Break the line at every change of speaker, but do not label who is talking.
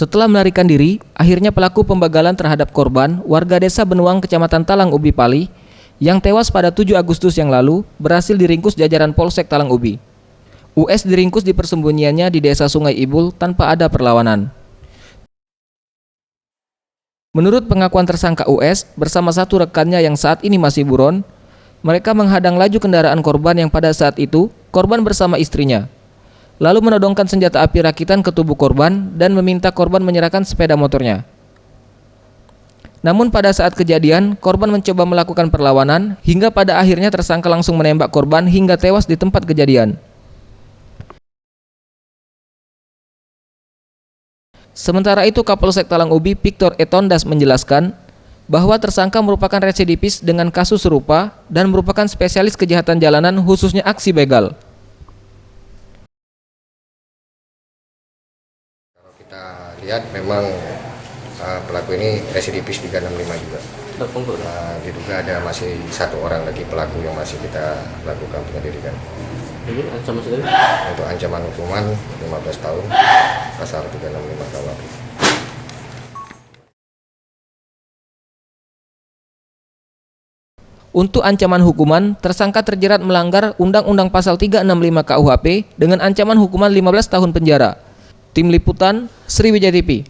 Setelah melarikan diri, akhirnya pelaku pembagalan terhadap korban, warga desa Benuang, Kecamatan Talang Ubi Pali, yang tewas pada 7 Agustus yang lalu, berhasil diringkus jajaran Polsek Talang Ubi. US diringkus di persembunyiannya di desa Sungai Ibul tanpa ada perlawanan. Menurut pengakuan tersangka US, bersama satu rekannya yang saat ini masih buron, mereka menghadang laju kendaraan korban yang pada saat itu, korban bersama istrinya. Lalu menodongkan senjata api rakitan ke tubuh korban dan meminta korban menyerahkan sepeda motornya. Namun pada saat kejadian, korban mencoba melakukan perlawanan hingga pada akhirnya tersangka langsung menembak korban hingga tewas di tempat kejadian. Sementara itu, Kapolsek Talang Ubi Victor Etondas menjelaskan bahwa tersangka merupakan residivis dengan kasus serupa dan merupakan spesialis kejahatan jalanan khususnya aksi begal.
Kita lihat memang pelaku ini residivis 365 juga. Diduga ada masih satu orang lagi pelaku yang masih kita lakukan penyelidikan. Untuk ancaman hukuman 15 tahun pasal 365 KUHP.
Untuk ancaman hukuman, tersangka terjerat melanggar Undang-Undang Pasal 365 KUHP dengan ancaman hukuman 15 tahun penjara. Tim Liputan, Sriwijaya TV.